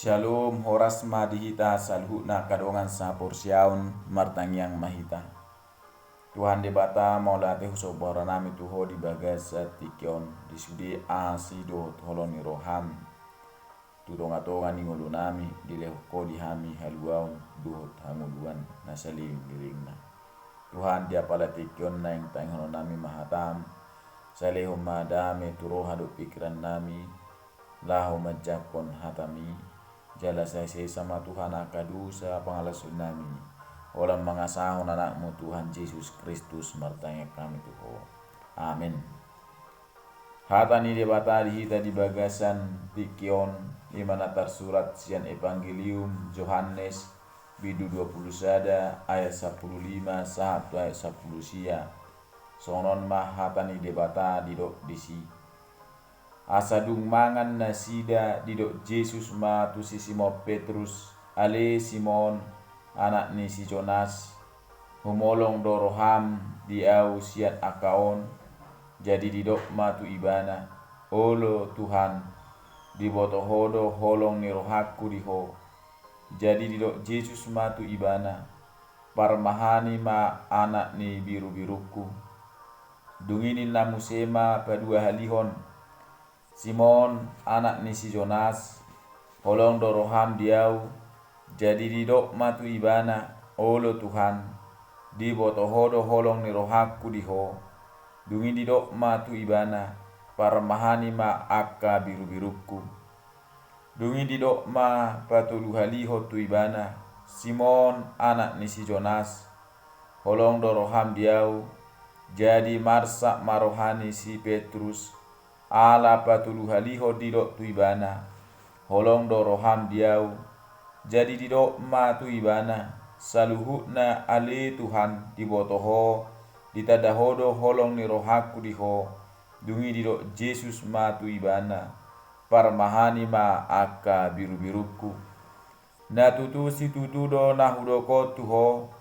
Shalom horas madihita salhutna kadongan sapor siaun martangiang mahita. Tuhan debata maulate husobora nami tuho di bagas tikion di sudi asido tholoni roham. Tudong atonga ningulu nami di lehko di hami haluaun duhot hanguluan nasalim liringna. Tuhan dia pala tikion na yang tanghono nami mahatam. Salehum madame turoha do pikiran nami lahu majakon hatami. Jala saya sama Tuhan akadusa pangalasun nami. Olam mangasahon anakmu Tuhan Yesus Kristus martanya kami Tuhan. Amin. Hatani debata dihita di bagasan tikion imana tersurat sian Evangelium Yohanes bidu 20 sada ayat 15 satu ayat 10 sia. Sonon mah hatani debata didok disi. Asadung mangan nasida didok Yesus ma tu si Simon Petrus ale Simon anak ni si Jonas humolong doroham diau siat akaon jadi didok ma tu ibana olo Tuhan diboto hodo holong ni rohaku diho jadi didok Yesus ma tu ibana parmahani ma anak ni biru-biruku dungini namusema padua halihon Simon anak ni si Jonas holong doroham diau jadi didok matu ibana olo Tuhan di boto hodo holong ni rohaku diho dungi didok matu ibana parmahani ma akka biru-biruku dungi didok ma patulu haliho tu ibana Simon anak ni si Jonas holong doroham diau jadi marsa marohani si Petrus ala patulu haliho didok tu ibana holong doroham diau jadi didok ma tu ibana saluhutna ale Tuhan dibotoho ditadahodo holong ni rohaku diho dungi didok Yesus ma tu ibana parmahani ma akka biru-biruku na tutu si tutudo na hudoko tuho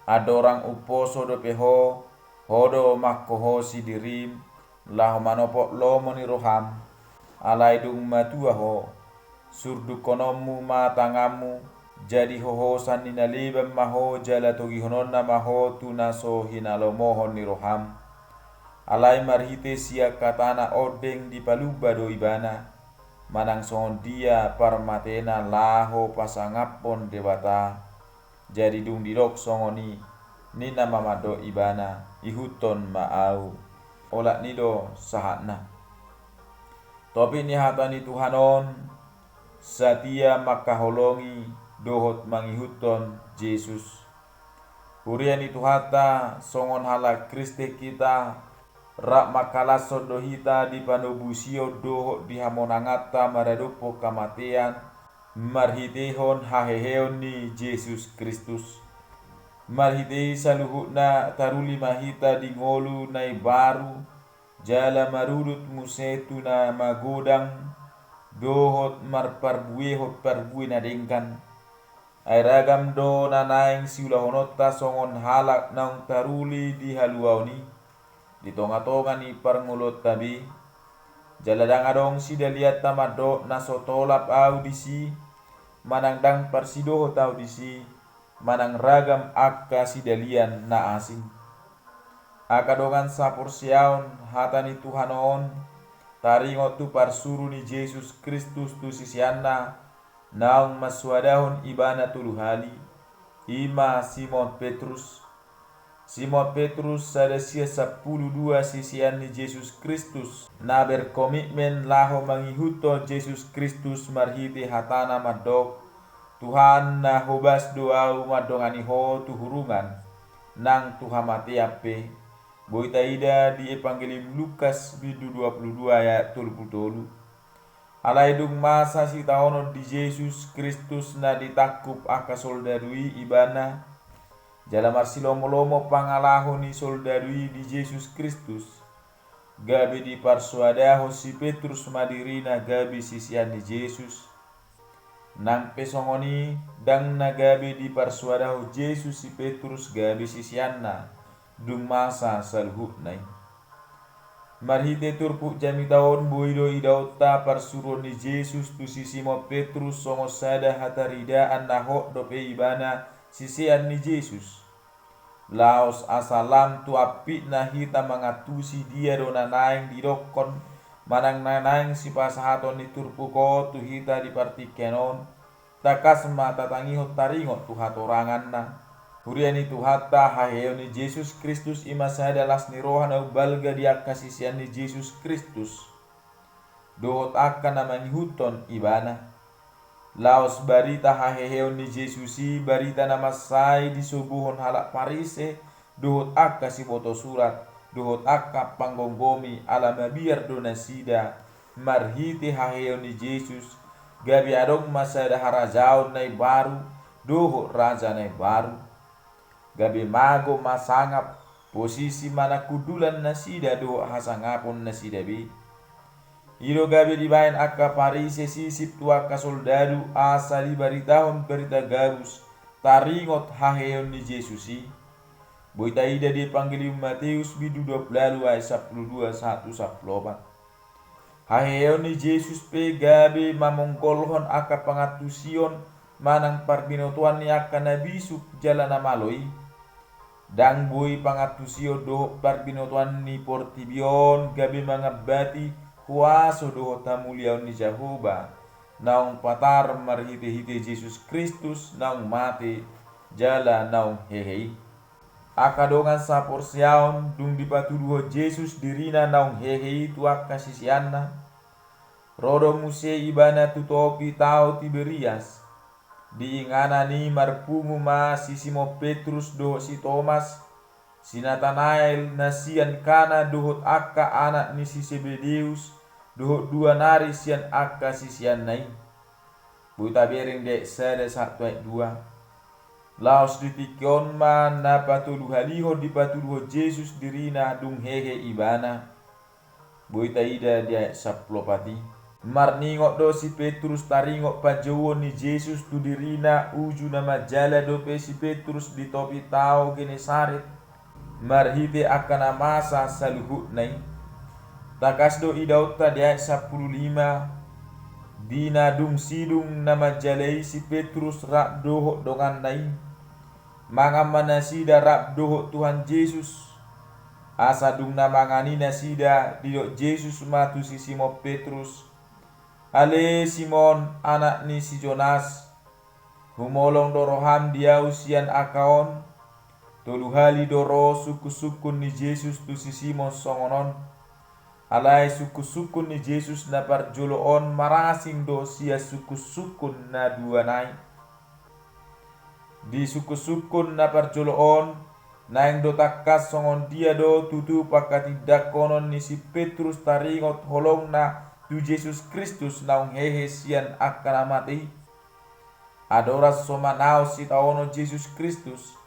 adorang uposo do peho hodo makkoho si dirim lah manopok lomo ni roham alai dung matua ho surdu konomu matangamu jadi hohosan ni nalibam maho jala togi hononna maho tunaso hinalomohon ni roham alai marhite sia katana odeng di paluba do ibana manang son dia parmatena laho pasangapon debata jadi dung didok songoni nina mamado ibana ihuton maau olak nido sahatna topi ni hatani Tuhanon satia makaholongi dohot mangihuton Yesus huriani tuhata songon hala Kriste kita rak makalaso dohita di panobusio dohot di hamonangata maradopo kamatean marhitehon haheheon ni Yesus Kristus marhitei saluhutna taruli mahita di ngolu nai baru jala marudut musetu na magodang dohot marparbuehot parbue na dengkan airagam do na naing siulahonota songon halak naung taruli di haluauni di tonga-tonga ni parngulot tabi jaladang adong sida liat tamado na sotolap audisi manangdang parsidoho audisi manang ragam akka sidalian na asing akadongan sapor siaun hatani Tuhanon taringot tu parsuru ni Yesus Kristus tu sisianna naung maswadahon ibana tuluhali ima Simon Petrus sadasia 12 sisian ni Yesus Kristus na berkomitmen laho mangihuto Yesus Kristus marhite hatana madok Tuhan na hobas doau madongani ho tuhurungan nang tuhamati ape boita ida di Evangelium Lukas bidu 22 ayat 30 alai dung masa si taono di Yesus Kristus na ditakup aka soldadui ibana jala marsilomo-lomo pangalaho ni soldadui di Yesus Kristus gabe di parsuadaho si Petrus madirina gabe sisian di Yesus nang pesongoni dang nagabe di parsuadaho Yesus si Petrus gabe sisianna dung masa saluhut nai marhite turpu jami taon boido idauta parsuruh ni Jesus tu sisimo Petrus songo sada hataridaan naho dope ibana sisian ni Jesus. Laos asalam tu api na hita mangatusi dia do nanaing didokon manang nanaing si pasahaton ni turpu ko tu hita di partikenon takas mata tangihot taringot tu hatorangan na. Hurian itu hatta haheo ni Jesus Kristus ima sada las ni rohan au balga dia kasisian ni Jesus Kristus. Dohot akan namang huton ibana. Laos barita haheo ni Jesusi barita nama sai di subuhon halak parise dohot akka si boto surat dohot akka panggonggomi alama biar donasida marhiti haheo ni Jesus gabi adong masa dah harajaon nai baru dohot raja nai baru. Gabi mago masangap posisi mana kudulan nasida do hasangapon nasida bi. Iro gabi dibayan akka parise sisip tua ka soldadu asa di baritahon berita garus taringot haheon ni Jesusi. Boita ida di Evangelium Matius bidu 20 ayat 12 1 saplopat. Haheon ni Jesus pe gabi mamongkolhon akka pangatusion manang parbinotuan ni akka nabisuk jalan amaloi. Dang boy pangatusio do parbinotuan ni portibion gabi mangabati kuaso do tamuliaon ni Jehovah naung patar marhite-hite Jesus Kristus naung mati jala naung hehei akadongan saporsiaon dung dipatuduho Jesus dirina naung hehei tuak kasisianna rodo muse ibana tutopi tau Tiberias diingana ni marpungu ma si Simo Petrus do si Thomas si Nathanael nasian kana dohot akka anak ni si Zebedeus dohot dua nari sian akka si sian nai buta bering dek sada 1:2 laos ditikon ma na patulu haliho di patulu Jesus dirina dung hehe ibana buita ida dia saplopati marningok do si Petrus taringok pajowo ni Jesus tu dirina uju nama jala dope si Petrus di topi tau Genesaret marhite akan amasa saluhut nai takas do idauta dia 15 dina dung sidung nama jalai si Petrus rak dohok dongan nai mangamana sida rak dohok Tuhan Yesus asa dung nama nganina sida didok Jesus matu si Simo Petrus ale Simon anak ni si Jonas humolong doroham dia usian akaon toluhali doro suku-sukun ni Jesus tu si Simon songonon alai suku-sukun ni Jesus na parjoloon marasing do sia suku-sukun na dua nai di suku-sukun na parjoloon naing do takas songon dia do tutu pakati dakonon ni si Petrus taringot holong na tu Jesus Kristus naung hehe sian akan amati adoras somanao si taono Jesus Kristus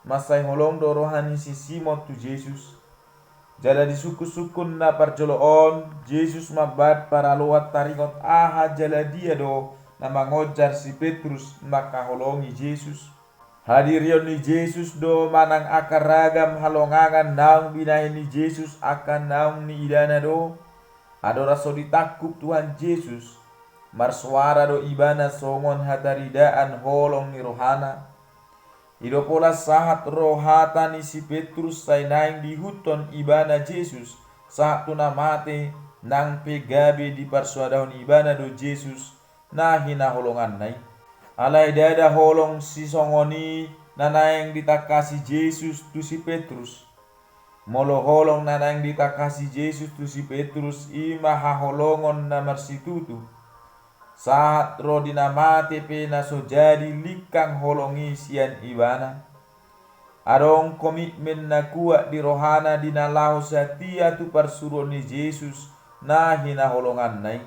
masai holong do rohani si Simon tu Jesus jala di suku-sukun na parjoloon Jesus mabat para luat taringot aha jala dia do na mangojar si Petrus maka holongi Jesus hadirion ni Jesus do manang akar ragam halongangan naung binahin ni Jesus akan naung ni idana do adora so ditakuk Tuhan Yesus marsuara do ibana songon hataridaan holong ni rohana ido pola sahat rohata ni si Petrus sainaing di huton ibana Yesus saat tuna mate nang pegabe di parsuadahon ibana do Yesus nah hina holongan nai alai dada holong si songoni nanaing ditakasi Yesus tu si Petrus molo holong nanang ditakasi Jesus tu si Petrus ima haholongon na marsitutu saat ro dinamate pe na so jadi likang holongi sian ibana adong komitmen na kuat di rohana dinalahu setia tu parsuruh ni Jesus na hina holongan nai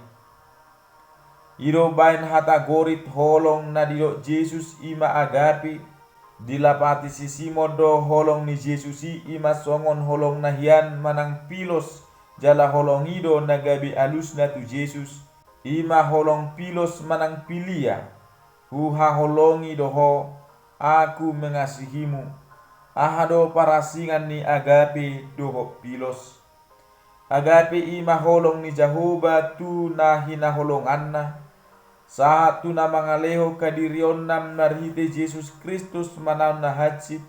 iro bain hata gorit holong na dilo Jesus ima agapi dilapati si Simon do holong ni Jesusi ima songon holong nahian manang pilos jala holongido nagabi alus na tu Jesus ima holong pilos manang pilia huha holongi doho aku mengasihimu ahado parasingan ni agape doho pilos agape ima holong ni Jehovah tu na hinaholonganna, saat tu na mangaleho kadirionnam narhite Yesus Kristus manaon na hajit,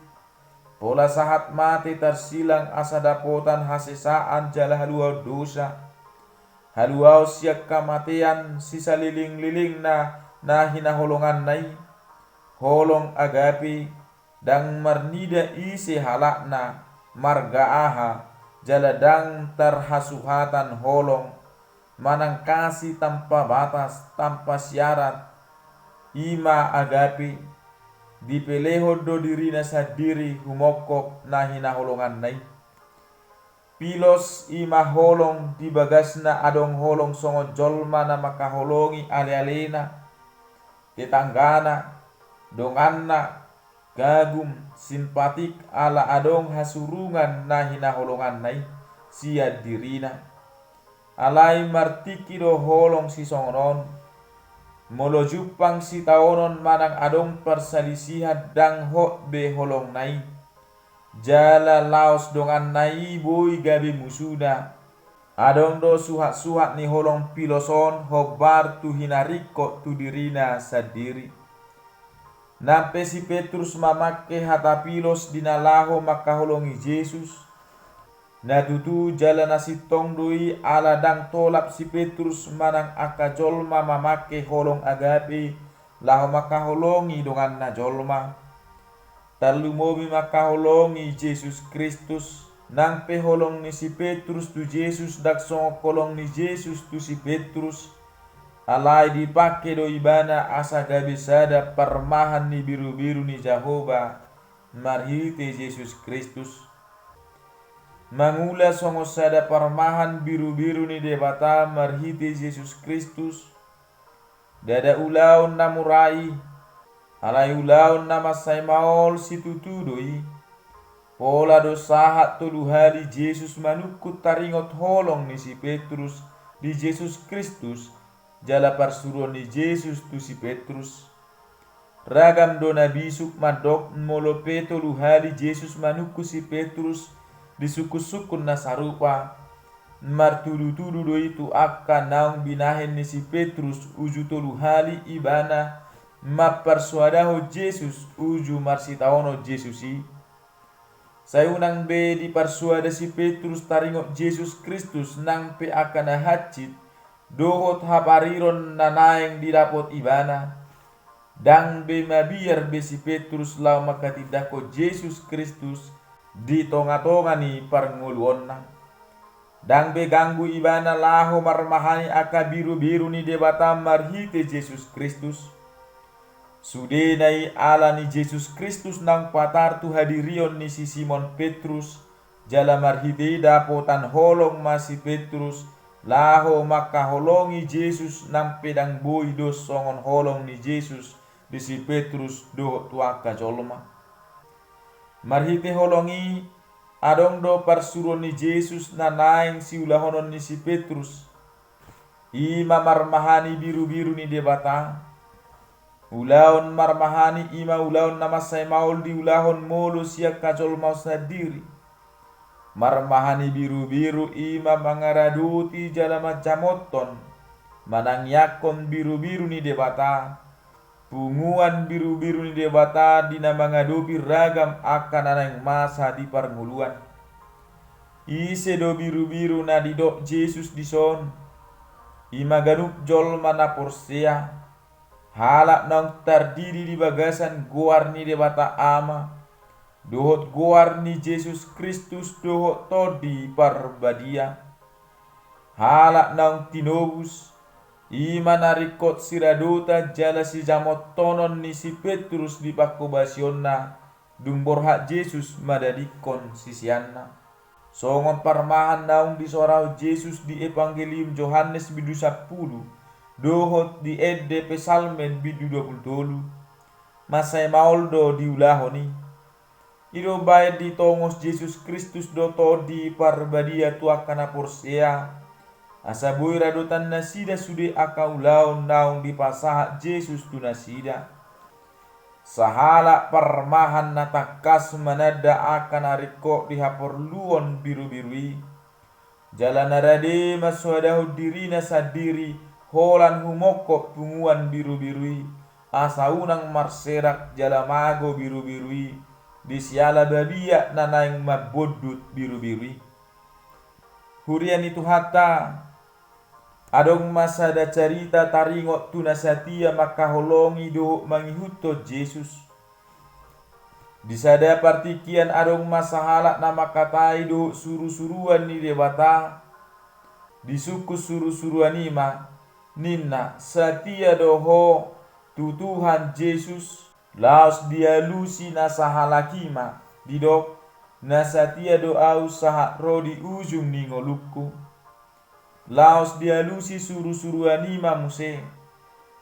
pola sahat mati tersilang asa dapotan hasesaan jala haluau dosa, haluau siak kematian sisa liling-liling na hinaholongan nai, holong agape dang marnida isi halakna marga aha jaladang terhasuhatan holong manang kasih tanpa batas tanpa syarat ima agape dipeleho do dirina sadiri humokok na hinaholongan nai, pilos ima holong di bagasna adong holong songo jolma na makaholongi ale-alena tetanggana donganna gagum simpatik ala adong hasurungan na hinaholongan nai sia dirina alai martiki do holong si songonon molo jupang si taonon manang adong perselisihan dang ho be holong nai jala laos dongan nai boy gabe musuda adong do suhat-suhat ni holong piloson hobar tu hinariko tu dirina sadiri. Nampe si Petrus mamake hata pilos dinalaho makaholongi Yesus. Na tutu jala nasitong doi ala dang tolap si Petrus manang akajolma mamake holong agape laho makaholongi dongan na jolma. Talumobi makaholongi Yesus Kristus. Nang pe holong ni si Petrus tu Yesus dak songo kolong ni Yesus tu si Petrus. Alai dipake do ibana asa gabe sada permahan ni biru-biru ni Jehovah marhite Yesus Kristus. Mangula songo sada permahan biru-biru ni debata marhite Yesus Kristus. Dada ulaun namurai alai ulaun nama sai maol situtudoi. Pola do sahat tolu hari Yesus manukut taringot holong ni si Petrus di Yesus Kristus. Jala parsuruan ni Yesus tu si Petrus. Ragam do nabisuk madok molo peto luhali Yesus manuku si Petrus disuku-sukun na sarupa. Martudu-tudu do itu akan naung binahen ni si Petrus uju to luhali ibana mapersuadaho Yesus uju marsitaono Yesusi. Sayunang be di persuada si Petrus taringok Yesus Kristus nang pe akan hacit. Dohot hapariron nanaeng didapot ibana dang be mabiar be si Petrus lau makatidako Yesus Kristus di tonga-tonga ni parnguluonna dang be ganggu ibana laho marmahani aka biru-biru ni debata marhite Yesus Kristus sude nai ala ni Yesus Kristus nang patar tu hadirion ni si Simon Petrus jala marhite dapotan holong masih Petrus laho makaholongi Yesus nang pedang boy dos songon holong ni Yesus di si Petrus do tuaka jolma. Marhite holongi adong do parsuruan ni Yesus na naing si ulahonon ni si Petrus. Ima marmahani biru-biru ni debata. Ulaon marmahani ima ulaon nama say maul di ulahon molo siya kajolma sadiri. Marmahani biru-biru ima mangaraduti jalama jamoton manang yakon biru-biru ni debata punguan biru-biru ni debata dina mangadopi ragam akan anang masa di parnguluan ise do biru-biru na didok Yesus dison ima ganup jol mana porsea halak nang terdiri di bagasan goar ni debata ama dohot goar ni Yesus Kristus dohot todi parbadia halak nang tinobus ima narikot siradota jala si jamot tonon ni si Petrus di pakobasionna dumbor hak Yesus madadikon sisianna songon parmahan naung di sorau Yesus di Evangelium Yohanes bidu 10 dohot di ede pesalmen bidu 20 masai mauldo diulahoni Ido bayar di tongos Yesus Kristus doto di parbadia tu akana porsea. Asa boy radotan nasida sude akau laon naung di pasahat Yesus tu nasida. Sahala parmahan natakas manada akan ariko di haporluon biru-birui. Jalan narade maswadahu dirina sadiri holan humokop punguan biru-birui asaunang marserak jalamago biru-birui disiala babia nanaing mabodut biru-birui. Hurian itu hatta adong masada carita taringot tunasatia makaholongi do mangihuto Jesus. Disada partikian adong masahala nama katai do suru-suruan ni debata. Disukus suru-suruan ima ninna satia doho tutuhan Jesus. Laos dialusi nasahalakima didok nasatia do au sahat rodi ujung ni ngolukku. Laos dialusi suru-suruan ima muse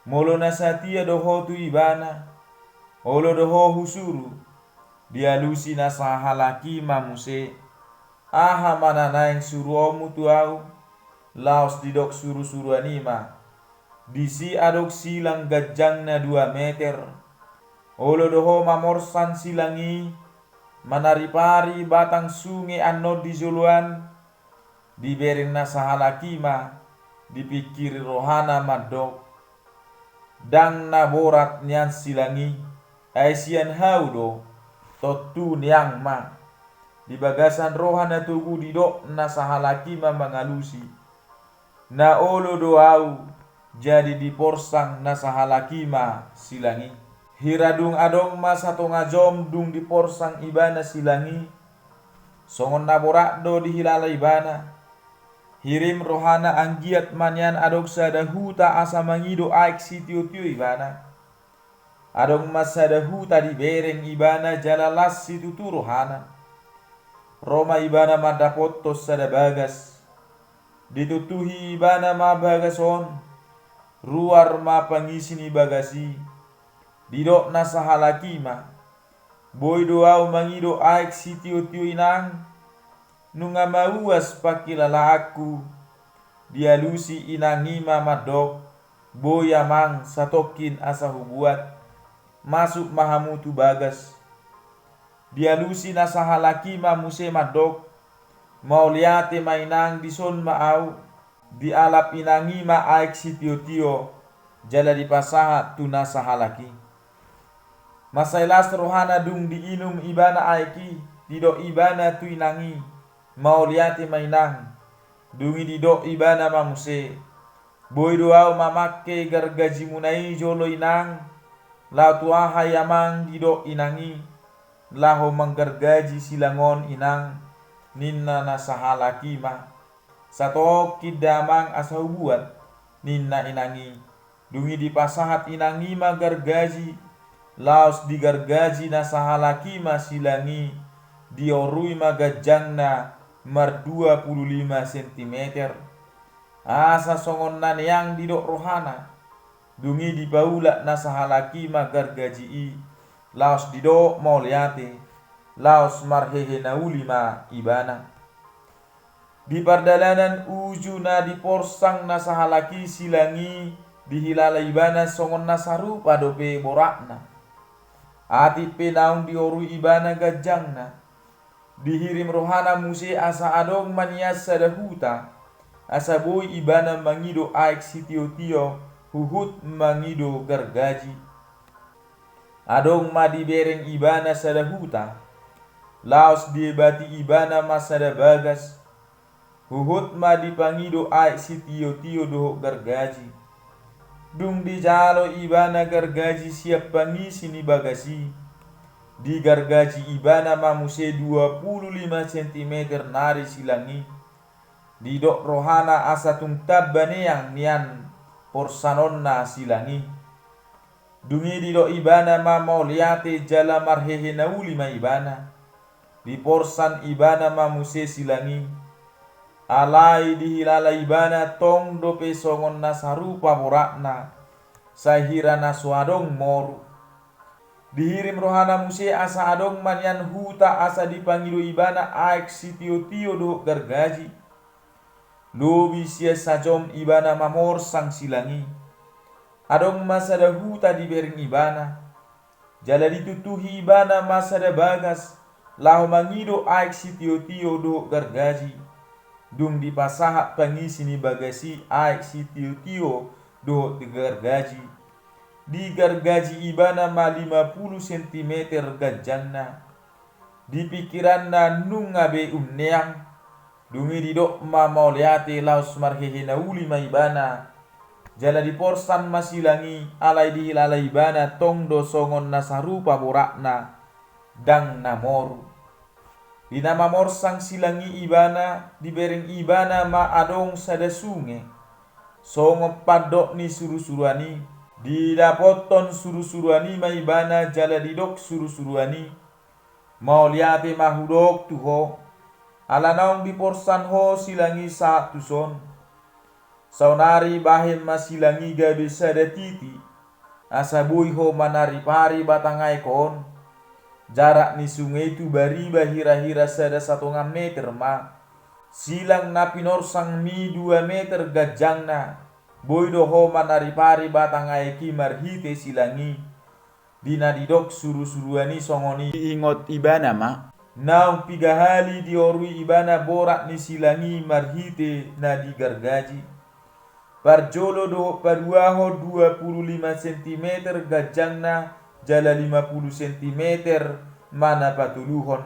molo nasatia doho tu ibana olo doho husuru dialusi nasahalaki mamuse aha mana naing suruomu tu au. Laos didok suru-suru anima disi adok silang gajangna 2 meter olo doho mamorsan silangi manari-pari batang sungai anno di joluan dibereng nasahalaki ma dipikiri rohana madok dang na borat nyan silangi aisian haudo totu niang ma di bagasan rohana tugu didok nasahalaki ma mangalusi na olo doau jadi diporsang nasahalaki ma silangi hiradung adong ma satu ngajom dung diporsang ibana silangi songon naborak do dihilala ibana hirim rohana anggiat manyan adok sada huta asa mangido aik sitio-tio ibana adong masada huta di bereng ibana jalalas situ tu rohana Roma ibana madapoto sada bagas ditutuhi ibana ma bagason ruar ma pangisini bagasi didok nasahalaki ma boy doau mangido aik sitio-tio inang nunga mauas pakilala aku dialusi inangima madok boy amang satokin asa hubuat masuk mahamutu bagas dialusi nasahalaki ma muse madok mau liate mainang dison maau dialap inangi ma aik sitio-tio jala dipasahat tu nasahalaki masailas rohana dung diinum ibana aiki didok ibana tu inangi mau liate mainang dungi didok ibana mamuse boy doau mamake gargaji munai jolo inang lau tua hayamang didok inangi laho manggargaji silangon inang ninna nasahalaki ma sato kidamang asa hubuat ninna inangi dungi dipasahat inangi ma gargaji laos digargaji nasahalaki ma silangi diorui ma gajangna mar 25 cm asa songon nan yang didok rohana dungi dibaula nasahalaki ma gargaji i laos didok mau liate laos marhehe naulima ibana di pardalanan ujuna diporsang nasahalaki silangi dihilala ibana songon nasaru padope borakna ati penaung dioru ibana gajangna dihirim rohana muse asa adong manias sadahuta asa boy ibana mangido aik sitio-tio huhut mangido gargaji adong ma dibereng ibana sadahuta laos diebati ibana masada bagas huhut ma dipangido aik sitio-tio dohok gargaji dung dijalo ibana gargaji siap pangisi ni bagasi di gargaji ibana mamuse 25 cm nari silangi didok rohana asa tungtab baneang nian porsanonna silangi dungi didok ibana mamau liate jala marhehe nauli ma ibana di porsan ibana mamuse silangi alai dihilala ibana tong dope songon nasarupa borakna sahira naswadong moru dihirim rohana muse asa adong manyan huta asa dipangido ibana aik sitio-tio do gargaji lobi sia sajom ibana mamor sang silangi adong masada huta dibereng ibana jala ditutuhi ibana masada bagas lahu mangido aik sitio-tio do gargaji dung di pasaha pangisi ni bagasi ai si tio-tio do digargaji. Digargaji ibana ma 50 cm gajangna. Di pikiranna nungabe umneang dungi didok ma mauliate laus marhehe nauli ma ibana. Jala di porsan masilangi alai dihilala ibana tong do songon nasarupa borakna dang namoru. Di nama morsang silangi ibana dibereng ibana ma adong sada sunge. Songo padok ni suru-suruani di dapoton suru-suruani ma ibana jala didok suru-suruani. Mau liate mahudok tuho ala naung di porsan ho silangi saat tuson. Saunari bahem masilangi gabe sada titi asabui ho manari pari batangai kon. Jarak ni sungai itu bari bahira-hira sada 1,5 meter ma. Silang napi norsang mi 2 meter gajangna. Boy doho manari pari batangai ki marhite silangi. Dina didok suru-suruani songoni ingot ibana ma. Naung 3 hali diorui ibana borak ni silangi marhite na digargaji. Parjolo do paruaho 25 cm gajangna jala 50 cm mana patuluhon.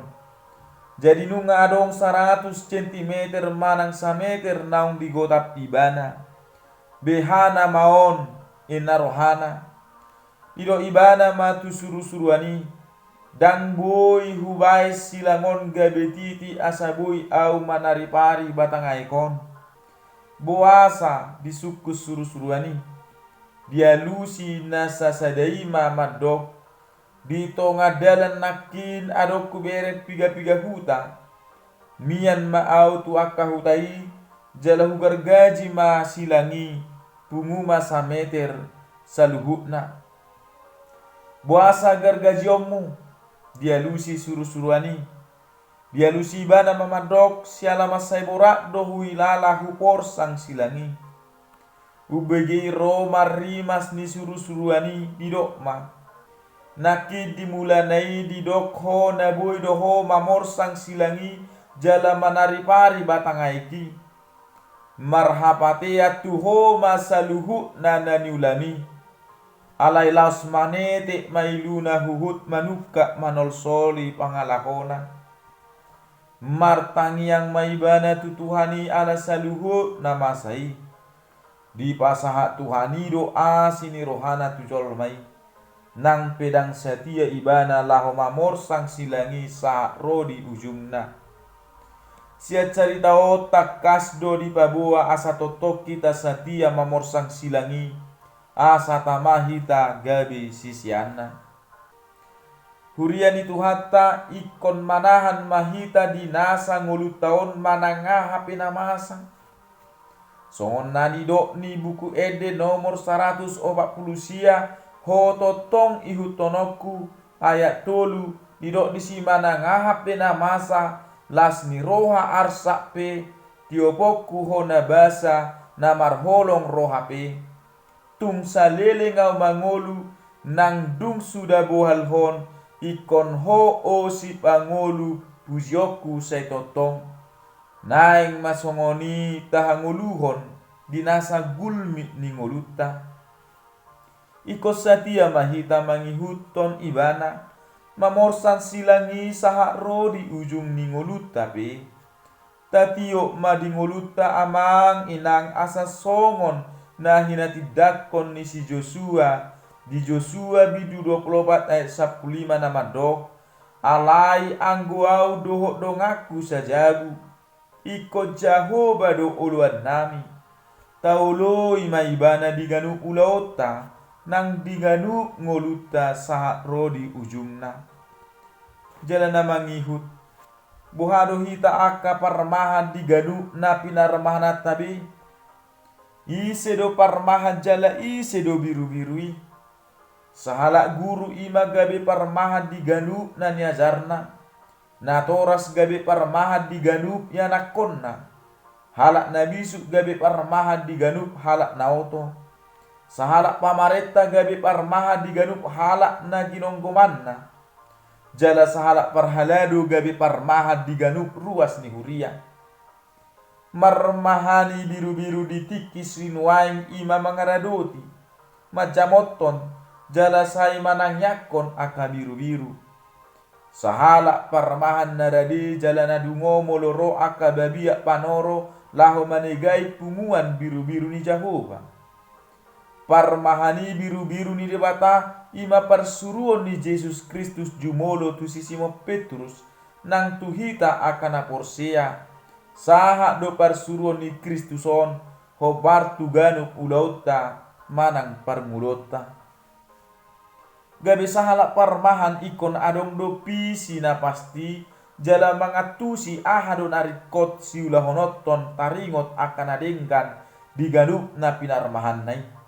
Jadi nunga adong 100 cm manang 1 meter naung digotap ibana. Behana maon inarohana. Ido ibana matu suru-suruani. Dang boy hubai silangon gabetiti asabui au manaripari batangai kon. Boasa disukus suru-suruani. Dia lusi nasa sadaima madok. Di tonga dalan nakin adok kuberet piga-piga huta. Mian maau tu akka hutai jalahu gargaji ma silangi punguma 1 meter saluhukna. Boasa gargaji ommu dia lusi suru-suruani. Dia lusi bana mamadok siala masai borak dohu ilala hupor sang silangi. Ubegi roma rimas ni suru-suruani didok ma. Nakid dimulanai didok ho naboy doho mamor sang silangi jala manaripari batangaiki. Marhapatea tuho masaluhu nanani ulami. Alai laus manete mailuna huhut manuka manol soli pangalakona. Martangi yang maibana tutuhani ala saluhu namasai. Di pasaha tuhani doa sini rohana tujol mai. Nang pedang setia ibana laho mamor sang silangi saat rodi ujungna. Sia carita otak kasdo di paboa asa totok kita setia mamor sang silangi. Asa tamahita gabi sisiana. Hurian itu hatta ikon manahan mahita dinasa ngulut tahun manangah hape namasa. Songon nani dok ni buku ede nomor 140 sia ho totong ihutonoku ayat tolu didok disimana ngahap pe namasa las ni roha arsak pe tiopoku ho nabasa namar holong roha pe tung salele ngau mangolu nang dung sudah bohal hon ikon ho o si pangolu pujioku say totong naing masongoni tahanguluhon dinasa gulmi ningoluta. Iko satia mahita mangihuton ibana mamorsan silangi saha rodi ujung ningolut tapi tatio madingoluta amang inang asa songon na hinatidakon ni si Joshua di Joshua bidu 24 ayat 15 nama dok alai angguau dohok dongaku sajabu iko Jahoba do uluan nami taulo ima ibana diganu ulaota nang diganu ngoluta saat rodi ujungna. Jalan mangihut bohado hita akka parmahan diganu napi narmahan tabi. Ise do parmahan jala ise do biru-birui. Sahala guru ima gabe parmahan diganu na niajarna. Natoras gabe parmahan diganu yanakonna. Halak nabisuk gabe parmahan diganu halak naoto. Sahalak pamareta gabe parmaha diganup halak na ginonggomanna. Jala sahalak parhaladu gabe parmaha diganup ruas ni huria. marmahani biru-biru ditikis rinuaing ima mangaradoti majamoton jala sai manangyakon aka biru-biru sahala parmahan naradi jala nadungo moloro aka babia panoro laho manegai punguan biru-biru ni Jehova parmahani biru-biru ni debata ima persuruan ni Yesus Kristus jumolo tu sisimo Petrus nang tuhita akan aporsea saha do persuruan ni Kristuson hobar tuganu ulauta manang parmulota gabe sahala parmahan ikon adong do pisina pasti jala mangatusi ahadon arikot siulahonoton taringot akan adenggan digalup na pinarmahan nai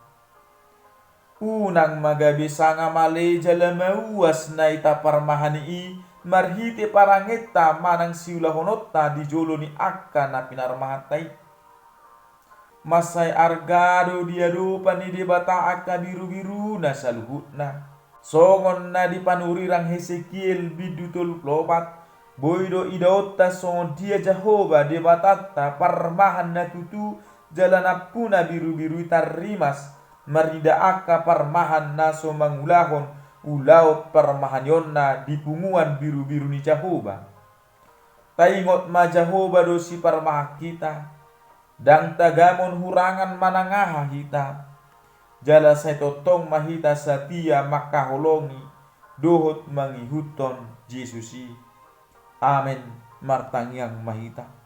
unang magabe sanga male jala mauas na ita parmahani i marhite parangeta manang siulahonotta di jolo ni akan na pinarmahan nai masai argado diado pani debata aka biru-biru na saluhutna songon na dipanurirang Hesekiel bidutul lobat boydo idaotta songon dia Jehova debatata parmahan na tutu jalan apuna biru-biru tarimas marida aka parmahan na so mangulahon ulaut parmahan yonna dipunguan biru-biru ni Jehova taingot ma Jehova dosi parmah kita dang tagamon hurangan manangaha hita jala say totong mahita satia makaholongi dohot mangihuton Jesusi amen martangyang mahita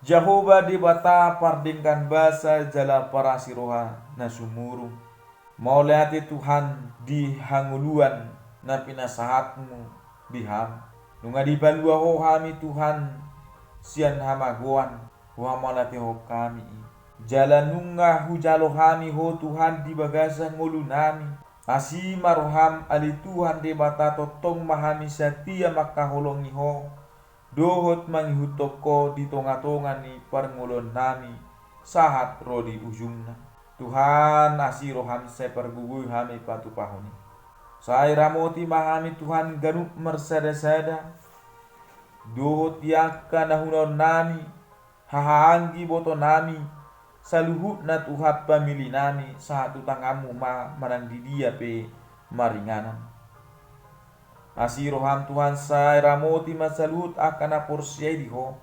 Jehova dibata pardingkan basa jala parasiroha na sumurung maulati Tuhan di hanguluan na pinasahatmu biham nunga di balua ho hami Tuhan sian hamagoan huamalati ho kami jalan nunga hujalo hami ho Tuhan di bagasa ngulu nami asi maroham ali Tuhan de bata totong mahami satia makaholongi ho dohot mangihutoko di tonga-tonga ni parngulon nami sahat rodi ujungna Tuhan asi roham saya pergugui hami patu pahoni saya ramoti mahami Tuhan ganup mersada-sada dohot yaka nahunon nami hahanggi boto nami saluhut na Tuhan pamili nami saat utangamu manang di dia pe maringanan asiroham Tuhan say ramoti masaluhut akan aporsiay diho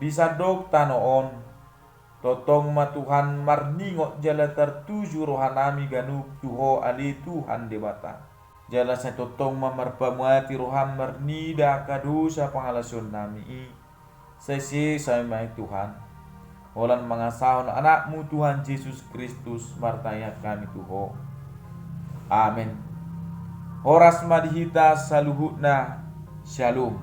bisa dok tanoon totong ma Tuhan marningot jala tertuju rohanami ganup tuho ali Tuhan debata jala sa totong mamarpamuati roham marnida kadusa pangalason nami sesi sa may Tuhan holan mga sahon anakmu Tuhan Yesus Kristus martayat kami tuho amen horas madihita saluhut na shalom.